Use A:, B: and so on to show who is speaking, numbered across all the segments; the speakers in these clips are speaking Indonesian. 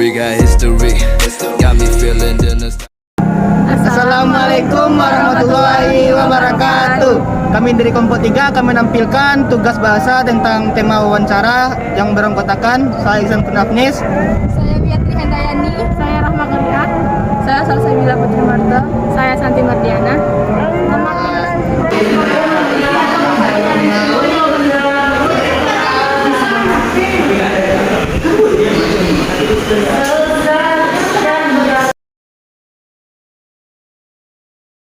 A: We got history, got me feeling the nostalgia.
B: Assalamualaikum warahmatullahi wabarakatuh. Kami dari kelompok 3 kami menampilkan tugas bahasa tentang tema wawancara yang beranggotakan saya Ihsan Kunafnis,
C: Saya Beatrice Handayani. Saya Rahma Karya. Saya Salsabila Putri Marta. Saya Santi Mardiana.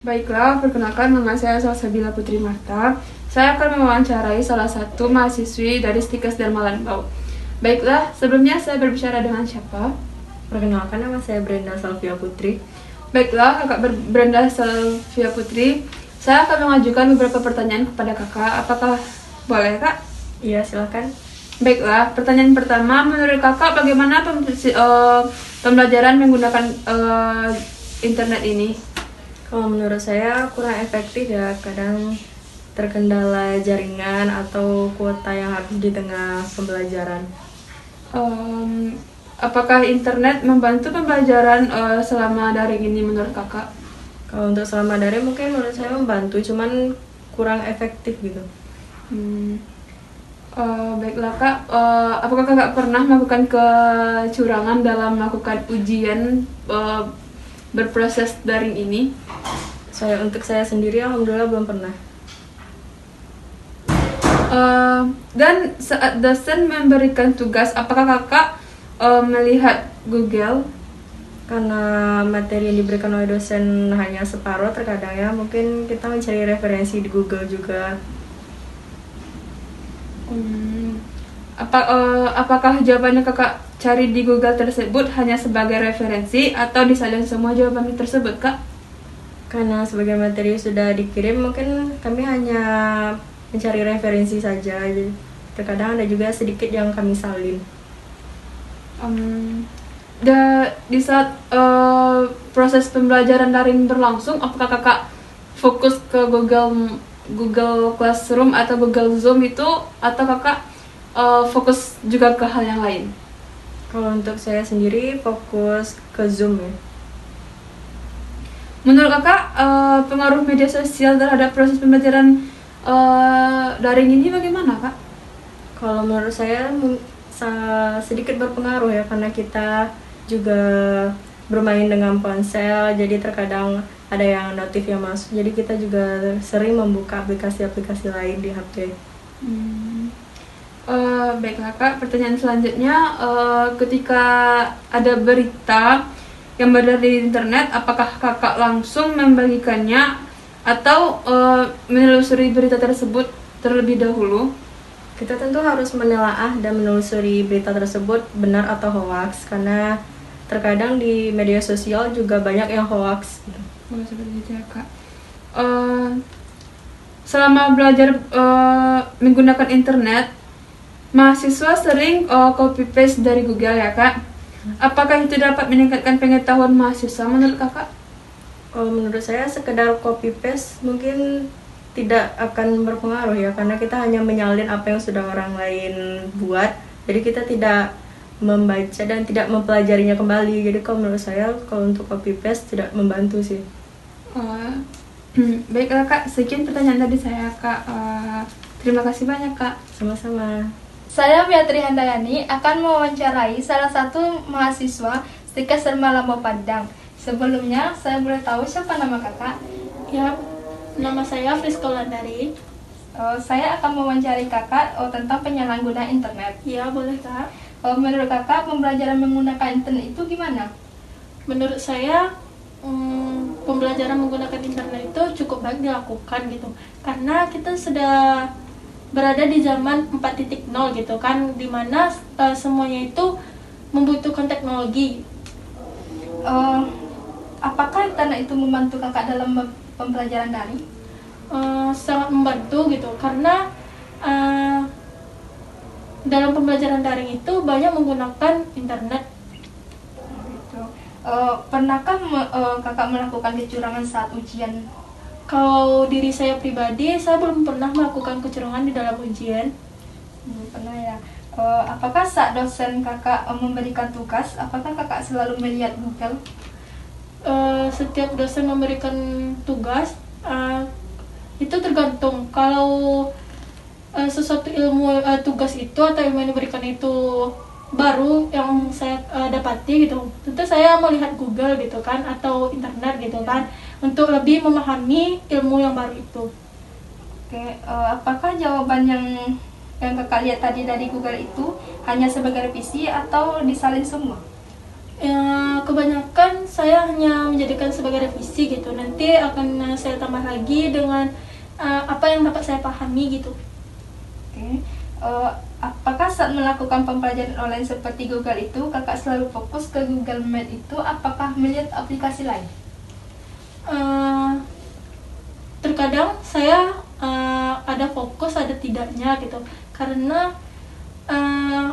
D: Baiklah, perkenalkan nama saya Salsabila Putri Marta. Saya akan mewawancarai salah satu mahasiswi dari Stikes Dharma Lanbau. Baiklah, sebelumnya saya berbicara dengan siapa?
E: Perkenalkan, nama saya Brenda Salvia Putri.
D: Baiklah, kakak Brenda Salvia Putri. Saya akan mengajukan beberapa pertanyaan kepada kakak. Apakah boleh, Kak?
E: Iya, silakan.
D: Baiklah, pertanyaan pertama, menurut kakak bagaimana pembelajaran menggunakan internet ini?
E: Kalau menurut saya kurang efektif ya, kadang terkendala jaringan atau kuota yang habis di tengah pembelajaran.
D: Apakah internet membantu pembelajaran selama daring ini menurut kakak?
E: Kalau untuk selama daring mungkin menurut saya membantu, cuman kurang efektif gitu.
D: Baiklah kak, apakah kakak pernah melakukan kecurangan dalam melakukan ujian berproses daring ini?
E: Untuk saya sendiri alhamdulillah belum pernah.
D: Dan saat dosen memberikan tugas, apakah kakak melihat Google?
E: Karena materi yang diberikan oleh dosen hanya separuh, terkadang ya mungkin kita mencari referensi di Google juga.
D: Apakah jawabannya kakak cari di Google tersebut hanya sebagai referensi atau disalin semua jawaban tersebut, Kak?
E: Karena sebagai materi sudah dikirim, mungkin kami hanya mencari referensi saja. Jadi, terkadang ada juga sedikit yang kami salin.
D: Di saat proses pembelajaran daring berlangsung, apakah kakak fokus ke Google Classroom atau Google Zoom itu, atau kakak fokus juga ke hal yang lain?
E: Kalau untuk saya sendiri fokus ke Zoom ya.
D: Menurut kakak pengaruh media sosial terhadap proses pembelajaran daring ini bagaimana, Kak?
E: Kalau menurut saya sedikit berpengaruh ya, karena kita juga bermain dengan ponsel, jadi terkadang ada yang notif yang masuk, jadi kita juga sering membuka aplikasi-aplikasi lain di HP.
D: Baiklah Kak, pertanyaan selanjutnya, ketika ada berita yang beredar di internet, apakah kakak langsung membagikannya atau menelusuri berita tersebut terlebih dahulu?
E: Kita tentu harus menelaah dan menelusuri berita tersebut benar atau hoax, karena terkadang di media sosial juga banyak yang hoax gitu.
D: Seperti itu ya Kak. Selama belajar menggunakan internet, mahasiswa sering copy paste dari Google ya Kak. Apakah itu dapat meningkatkan pengetahuan mahasiswa menurut kakak?
E: Kalau menurut saya sekedar copy paste mungkin tidak akan berpengaruh ya, karena kita hanya menyalin apa yang sudah orang lain buat, jadi kita tidak membaca dan tidak mempelajarinya kembali. Jadi kalau menurut saya kalau untuk copy paste tidak membantu sih.
D: Baiklah Kak, sekian pertanyaan tadi saya Kak. Terima kasih banyak Kak.
E: Sama-sama.
C: Saya Beatrice Handayani akan mewawancarai salah satu mahasiswa Stikes Dharma Lanbau Padang. Sebelumnya, saya boleh tahu siapa nama kakak?
F: Ya, nama saya Friska Landari.
C: Saya akan mewawancarai kakak tentang penyalahgunaan internet.
F: Ya, boleh Kak.
C: Menurut kakak, pembelajaran menggunakan internet itu gimana?
F: Menurut saya, pembelajaran menggunakan internet itu cukup baik dilakukan gitu. Karena kita sudah berada di zaman 4.0 gitu kan, dimana semuanya itu membutuhkan teknologi.
C: Apakah internet itu membantu kakak dalam pembelajaran daring?
F: Sangat membantu gitu, karena dalam pembelajaran daring itu banyak menggunakan internet.
C: Pernahkah kakak melakukan kecurangan saat ujian?
F: Kalau diri saya pribadi, saya belum pernah melakukan kecurangan di dalam ujian.
C: Pernah ya. Apakah saat dosen kakak memberikan tugas, apakah kakak selalu melihat Google?
F: Setiap dosen memberikan tugas, itu tergantung. Kalau sesuatu ilmu tugas itu atau ilmu yang diberikan itu baru yang saya dapati gitu, tentu saya melihat Google gitu kan, atau internet gitu kan, untuk lebih memahami ilmu yang baru itu.
C: Oke, apakah jawaban yang kakak lihat tadi dari Google itu hanya sebagai revisi atau disalin semua?
F: Kebanyakan saya hanya menjadikan sebagai revisi gitu. Nanti akan saya tambah lagi dengan apa yang dapat saya pahami gitu.
C: Oke, apakah saat melakukan pembelajaran online seperti Google itu kakak selalu fokus ke Google Meet itu? Apakah melihat aplikasi lain?
F: Terkadang saya ada fokus, ada tidaknya gitu. Karena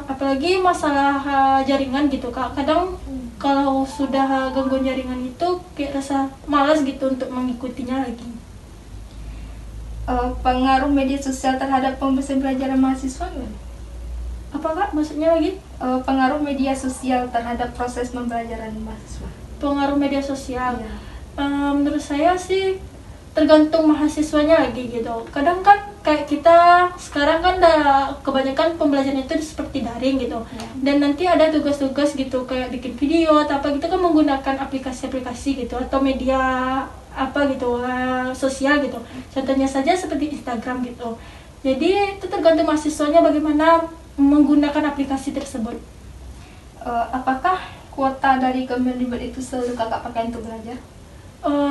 F: apalagi masalah jaringan gitu kak, kadang kalau sudah gangguan jaringan itu kayak rasa malas gitu untuk mengikutinya lagi.
C: Pengaruh media sosial terhadap pembelajaran mahasiswa gimana?
F: Apa kak maksudnya lagi?
C: Pengaruh media sosial terhadap proses pembelajaran mahasiswa.
F: Pengaruh media sosial.
C: Iya.
F: Menurut saya sih tergantung mahasiswanya lagi gitu. Kadang kan kayak kita sekarang kan kebanyakan pembelajaran itu seperti daring gitu. Dan nanti ada tugas-tugas gitu kayak bikin video atau apa gitu kan menggunakan aplikasi-aplikasi gitu atau media apa gitu sosial gitu. Contohnya saja seperti Instagram gitu. Jadi itu tergantung mahasiswanya bagaimana menggunakan aplikasi tersebut.
C: Apakah kuota dari Kemendikbud itu selalu kakak pakai untuk belajar?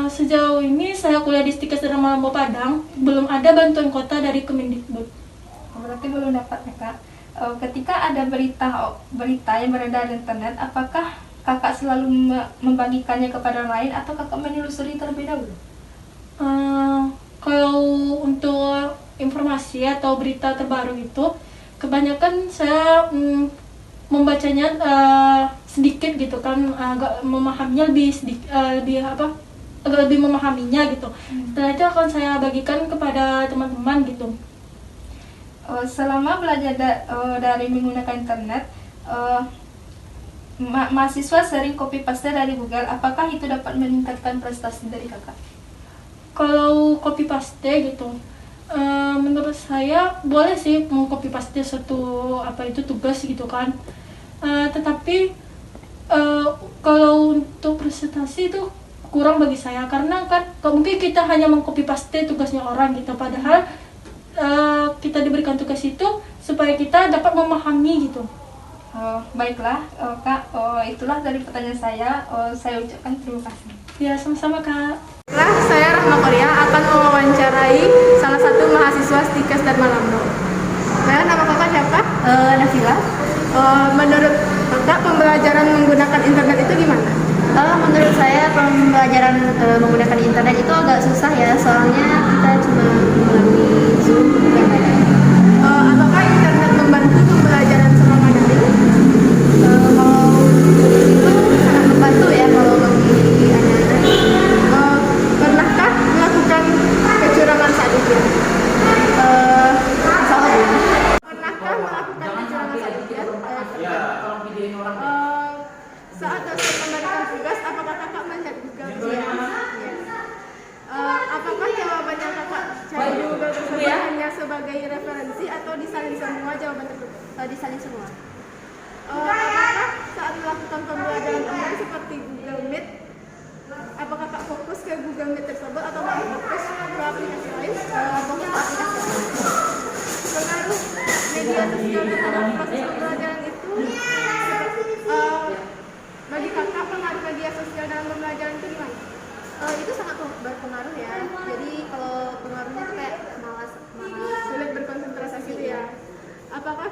F: Sejauh ini saya kuliah di Stikes Dharma Lambo Padang, belum ada bantuan kuota dari Kemendikbud.
C: Berarti belum dapat ya kak. Ketika ada berita yang beredar di internet, apakah kakak selalu membagikannya kepada orang lain atau kakak menelusuri terlebih dahulu?
F: Kalau untuk informasi atau berita terbaru itu, kebanyakan saya membacanya sedikit gitu kan, agak memahaminya agak lebih memahaminya gitu. Setelah itu akan saya bagikan kepada teman-teman gitu.
C: Selama belajar dari menggunakan internet, mahasiswa sering copy paste dari Google, apakah itu dapat meningkatkan prestasi dari kakak?
F: Kalau copy paste gitu, menurut saya boleh sih mau copy paste suatu tugas gitu kan. Tetapi kalau untuk presentasi itu kurang bagi saya, karena kan mungkin kita hanya mengcopy paste tugasnya orang gitu, padahal kita diberikan tugas itu supaya kita dapat memahami gitu.
C: Baiklah kak, itulah dari pertanyaan saya ucapkan terima kasih.
F: Ya sama-sama kak.
D: Saya Rahma Korea akan mewawancarai salah satu mahasiswa Stikes Dharma Lambo. Nama kakak siapa?
G: Nafila.
D: Menurut kakak pembelajaran menggunakan internet itu gimana?
G: Menurut saya pembelajaran menggunakan internet itu agak susah ya, soalnya kita cuma melalui Zoom yang lain.
D: Apakah internet membantu pembelajaran selama daring?
G: Kalau itu sangat membantu ya kalau bagi anak-anak.
D: Pernahkah melakukan kecurangan saat ujian?
G: Insya Allah belum.
D: Pernahkah melakukan kecurangan saat ujian? Saat dosen memberikan tugas, apakah kakak melihat Google? Apakah jawaban yang kakak cari di Google tersebut hanya sebagai referensi atau disalin semua jawaban tersebut?
G: Disalin semua.
D: Apakah saat melakukan pembelajaran online seperti Google Meet, apakah kakak fokus ke Google Meet tersebut atau kakak fokus ke aplikasi lain?
G: Fokus ke aplikasi lain.
D: Pengaruh media sosial terhadap proses pembelajaran itu, bagi kakak pengaruh media sosial dalam pembelajaran itu gimana?
G: Itu sangat berpengaruh ya. Jadi kalau pengaruhnya itu kayak malas
D: Sulit berkonsentrasi gitu ya. Apakah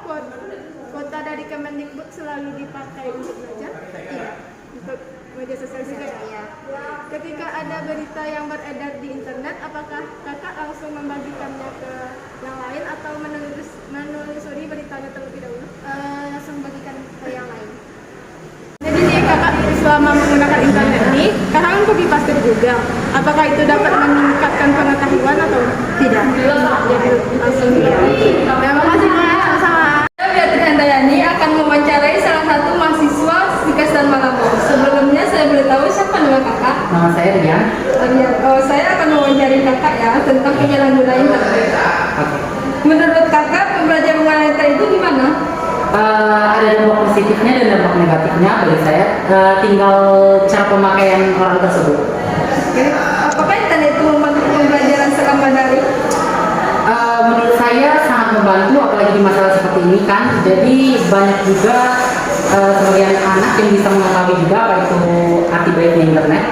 D: kuota dari Kemendikbud selalu dipakai untuk belajar?
G: tidak.
D: Untuk media sosial juga ya?
G: Iya.
D: Ketika ada berita yang beredar di internet, apakah kakak langsung membagikannya ke yang lain atau menelusuri beritanya terlebih dahulu?
G: Langsung bagikan ke yang lain.
D: Jadi nih kakak selama menggunakan internet ini, kakak kan copy paste di Google. Apakah itu dapat meningkatkan pengetahuan atau
G: Tidak.
D: jadi langsung? Terima kasih Kak. Sama-sama.
C: Saya Beatrice Handayani.
H: nama saya Rian.
C: Saya akan mewawancari kakak ya tentang penyalahgunaan internet.
H: Oke.
C: Menurut kakak, pembelajaran mengenai internet itu gimana?
H: Ada dampak positifnya dan dampak negatifnya bagi saya. Tinggal cara pemakaian orang tersebut.
C: Oke. Apakah internet itu membantu pembelajaran selama daring?
H: Menurut saya sangat membantu, apalagi di masalah seperti ini kan. Jadi banyak juga sebagian anak yang bisa mengetahui juga apa itu arti baiknya internet.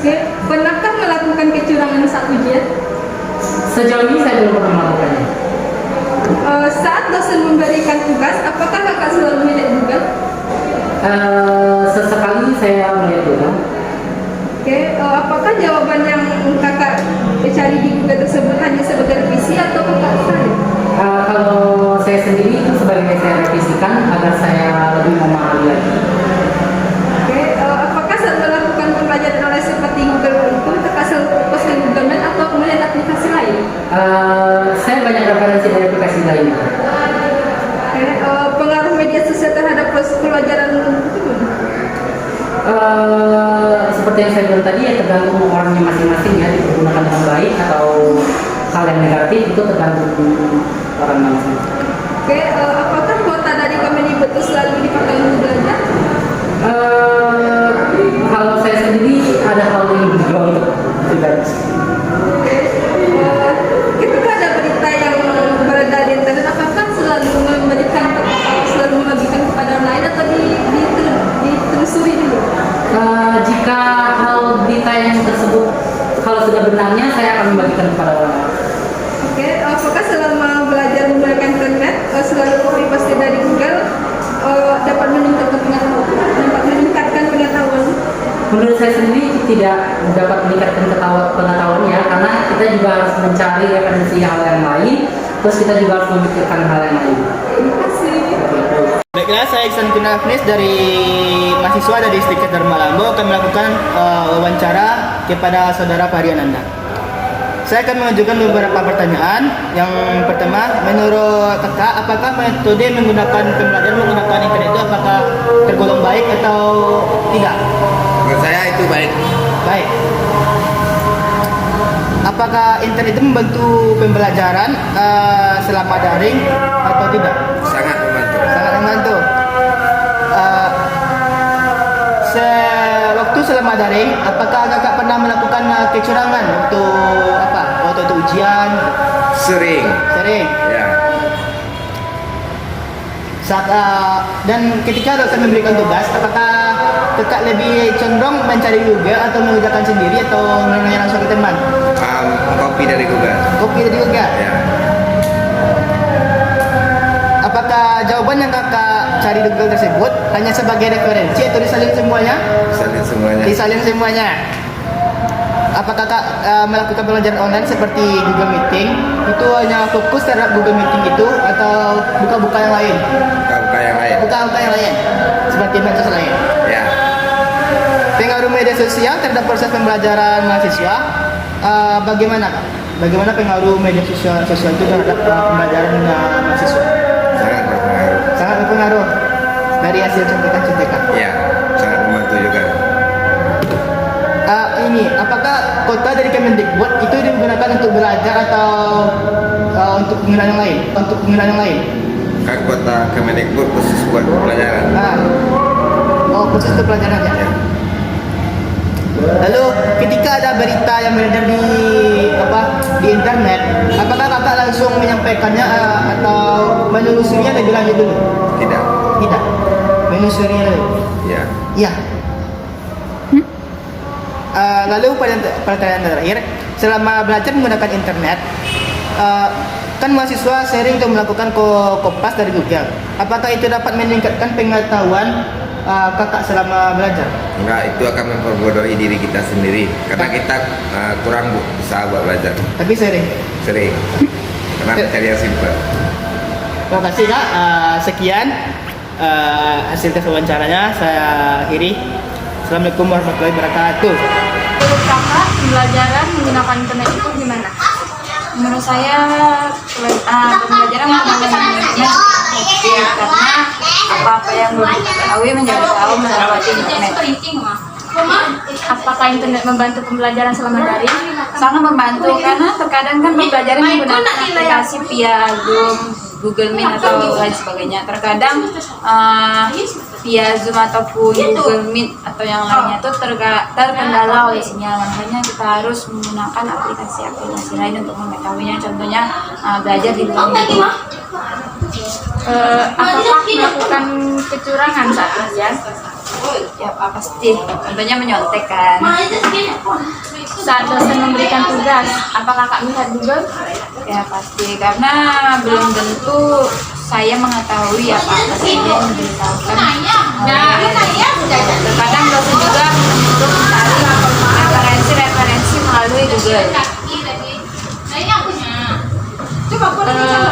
C: Oke. Pernahkah melakukan kecurangan saat ujian?
H: Sejauh ini saya belum pernah melakukannya.
C: Saat dosen memberikan tugas, apakah kakak selalu melihat Google?
H: Sesekali saya melihat Google.
C: Oke. Apakah jawaban yang kakak cari di Google tersebut hanya sebagai revisi atau kakak salah?
H: Kalau saya sendiri itu sebagai saya revisikan agar saya lebih memahami lagi.
C: Oke. Apakah saat melakukan pembelajaran online seperti Google itu kakak selalu fokus ke Google Meet atau melihat aplikasi lain?
H: Saya banyak referensi dari aplikasi lainnya.
C: Oke. Pengaruh media sosial terhadap proses pembelajaran itu gimana?
H: Seperti yang saya bilang tadi ya, tergantung orangnya masing-masing ya, digunakan dengan baik atau hal yang negatif itu tergantung orang masing-masing.
C: Oke. Apakah kuota dari Kemendikbud itu selalu dipakai untuk belajar?
H: Kalau saya sendiri ada hal yang juga untuk pribadi.
C: Ketika ada berita yang beredar di internet, apakah selalu membagikan kepada orang lain atau ditelusuri dulu?
H: Jika hal berita yang tersebut kalau sudah benarnya, saya akan membagikan kepada orang lain.
C: Oke. Apakah selama belajar menggunakan internet selalu copy paste dari Google dapat meningkatkan pengetahuan?
H: Menurut saya sendiri tidak dapat meningkatkan pengetahuan ya, karena kita juga harus mencari referensi hal yang lain, terus kita juga harus memikirkan hal yang lain.
C: Terima kasih.
B: Baiklah, saya Iksan Kunafnis dari mahasiswa dari Distrik Dharma Lambo akan melakukan wawancara kepada saudara Fahriananda. Saya akan mengajukan beberapa pertanyaan. Yang pertama, menurut kakak, apakah metode menggunakan pembelajaran menggunakan internet itu apakah tergolong baik atau tidak?
I: Menurut saya itu baik.
B: Baik. Apakah internet itu membantu pembelajaran selama daring atau tidak?
I: Sangat membantu.
B: Sangat membantu. Waktu selama daring, apakah kakak pernah melakukan kecurangan waktu itu ujian?
I: Sering. Ya.
B: Dan ketika dosen memberikan tugas, apakah kakak lebih cenderung mencari Google atau mengerjakan sendiri atau menanya langsung ke teman?
I: Kopi dari Google.
B: Kopi dari Google.
I: Ya.
B: Apakah jawaban yang kakak cari di Google tersebut hanya sebagai referensi atau disalin semuanya?
I: Disalin semuanya.
B: Disalin semuanya. Apakah kakak melakukan pembelajaran online seperti Google Meeting itu hanya fokus terhadap Google Meeting itu atau buka-buka yang lain?
I: Buka yang lain.
B: Buka-buka yang lain seperti medsos lain.
I: Ya.
B: Pengaruh media sosial terhadap proses pembelajaran mahasiswa bagaimana kak? Bagaimana pengaruh media sosial itu terhadap pembelajaran mahasiswa?
I: Sangat berpengaruh.
B: Sangat berpengaruh dari hasil contekan-contekan.
I: Ya, sangat membantu juga.
B: Apakah kuota dari Kemendikbud itu digunakan untuk belajar atau untuk penggunaan yang lain? Untuk penggunaan yang lain?
I: Kan kuota Kemendikbud khusus buat pelajaran.
B: Khusus untuk pelajaran aja.
I: Ya.
B: Lalu ketika ada berita yang beredar di internet, apakah kakak langsung menyampaikannya atau menelusurinya lebih lanjut dulu?
I: Tidak.
B: Tidak. Menelusurinya dulu.
I: Ya.
B: Iya. Lalu pertanyaan terakhir, selama belajar menggunakan internet, kan mahasiswa sering untuk melakukan kopas dari Google. Apakah itu dapat meningkatkan pengetahuan kakak selama belajar?
I: Enggak, itu akan memperbodohi diri kita sendiri karena kita kurang usaha buat belajar.
B: Tapi sering.
I: Karena cari yang simpel.
B: Terima kasih kak. Sekian hasil tes wawancaranya saya akhiri. Assalamualaikum warahmatullahi wabarakatuh.
C: Menurut kakak, pembelajaran menggunakan internet itu gimana?
G: Menurut saya pembelajaran menggunakan internet efektif karena apa-apa yang belum diketahui menjadi tahu melalui internet.
J: Apakah internet membantu pembelajaran selama daring?
K: Sangat membantu karena terkadang kan pembelajaran menggunakan aplikasi via Zoom, Google Meet atau lain sebagainya. Terkadang via Zoom ataupun Google Meet atau yang lainnya itu terkendala oleh sinyal. Makanya kita harus menggunakan aplikasi-aplikasi lain untuk mengetahuinya. Contohnya belajar di luar negeri.
J: Apakah melakukan kecurangan saat belajar?
K: Ya pasti. Contohnya menyontek kan.
J: Saat dosen memberikan tugas, apakah kakak melihat Google?
K: Ya pasti, karena belum tentu saya mengetahui apa saja yang diberitahukan. Terkadang dosen juga menyuruh mencari referensi melalui Google.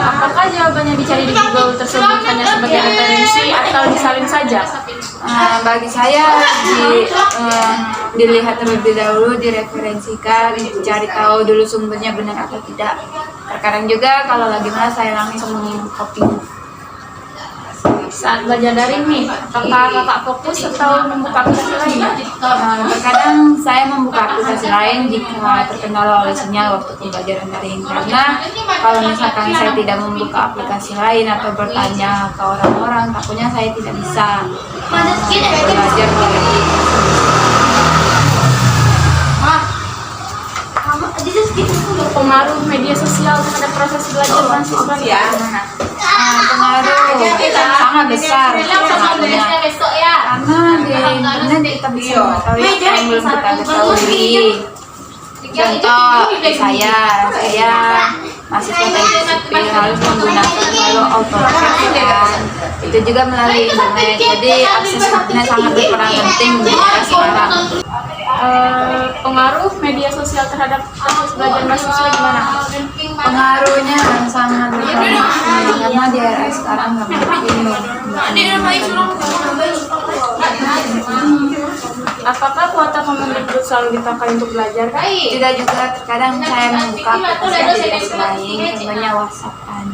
J: Apakah jawaban yang dicari di Google tersebut hanya sebagai referensi atau disalin saja?
K: Bagi saya dilihat terlebih dahulu, direferensikan, dicari tahu dulu sumbernya benar atau tidak. Terkadang juga kalau lagi malas saya langsung copy.
J: Saat belajar daring nih, apakah kakak fokus atau membuka aplikasi lain?
K: Terkadang saya membuka aplikasi lain jika terkendala oleh sinyal waktu pembelajaran daring. Karena kalau misalkan saya tidak membuka aplikasi lain atau bertanya ke orang-orang, takutnya saya tidak bisa belajar melalui.
J: Pengaruh media sosial terhadap proses belajar mahasiswa bagaimana?
K: Pengaruh sangat besar pengaruhnya. Karena di internet kita bisa mengetahui apa yang belum kita ketahui. Contoh saya mahasiswa teknik sipil harus menggunakan lalu AutoCAD. Itu juga melalui internet. Jadi akses internet sangat berperan penting di era sekarang.
J: Pengaruh media sosial terhadap proses belajar mahasiswa gimana?
K: Pengaruhnya sangat berperan karena di era sekarang nggak mungkin.
J: Apakah kuota Kemendikbud selalu dipakai untuk belajar?
K: Tidak juga, terkadang saya membuka aplikasi lain, contohnya WhatsApp kan.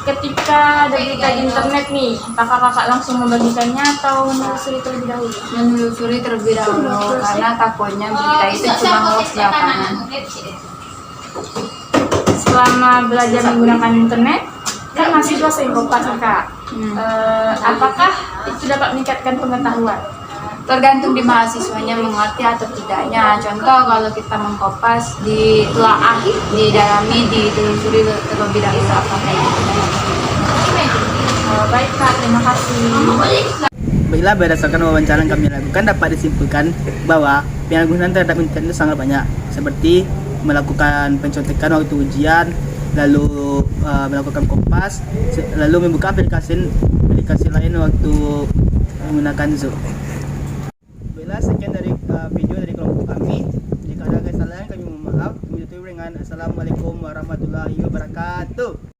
J: Ketika ada berita di internet nih, apakah kakak langsung membagikannya atau menelusuri terlebih dahulu?
K: Menelusuri terlebih dahulu karena takutnya berita itu cuma hoax di lapangan.
J: Selama belajar menggunakan internet, kan mahasiswa sering kopas kak. Apakah itu dapat meningkatkan pengetahuan?
K: Tergantung di mahasiswanya mengerti atau tidaknya. Contoh kalau kita mengkopas, ditelaah, didalami, ditelusuri terlebih dahulu apakah itu.
J: Baik kak, terima kasih.
B: Baiklah, berdasarkan wawancara yang kami lakukan dapat disimpulkan bahwa penyalahgunaan terhadap internet itu sangat banyak, seperti melakukan pencontekan waktu ujian, lalu melakukan kopas, lalu membuka aplikasi lain waktu menggunakan Zoom. Baiklah, sekian dari video dari kelompok kami. Jika ada kesalahan kami mohon maaf. Kami tutup dengan Assalamualaikum warahmatullahi wabarakatuh.